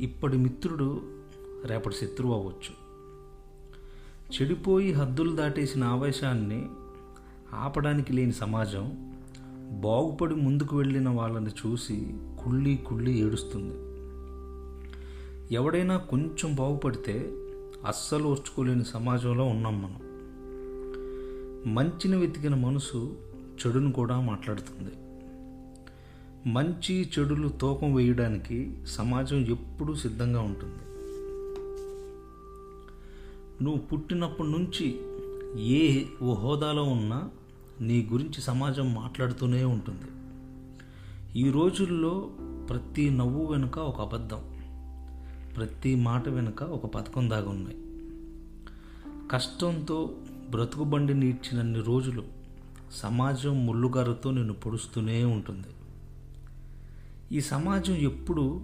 ఇప్పటి మిత్రుడు రేపటి శత్రువు అవ్వచ్చు. చెడిపోయి హద్దులు దాటేసిన ఆవేశాన్ని ఆపడానికి లేని సమాజం బాగుపడి ముందుకు వెళ్ళిన వాళ్ళని చూసి కుళ్ళి కుళ్ళి ఏడుస్తుంది. ఎవడైనా కొంచెం బాగుపడితే అస్సలు ఓర్చుకోలేని సమాజంలో ఉన్నాం మనం. మంచిని వెతికిన మనసు చెడును కూడా మాట్లాడుతుంది. మంచి చెడులు తూకం వేయడానికి సమాజం ఎప్పుడూ సిద్ధంగా ఉంటుంది. నువ్వు పుట్టినప్పటి నుంచి ఓ హోదాలో ఉన్నా నీ గురించి సమాజం మాట్లాడుతూనే ఉంటుంది. ఈ రోజుల్లో ప్రతి నవ్వు వెనుక ఒక అబద్ధం, ప్రతి మాట వెనుక ఒక పథకం దాగి ఉన్నాయి. కష్టంతో బ్రతుకుబండి నీడ్చినన్ని రోజులు సమాజం ముళ్ళుగారుతో నిన్ను పొడుస్తూనే ఉంటుంది. ఈ సమాజం ఎప్పుడూ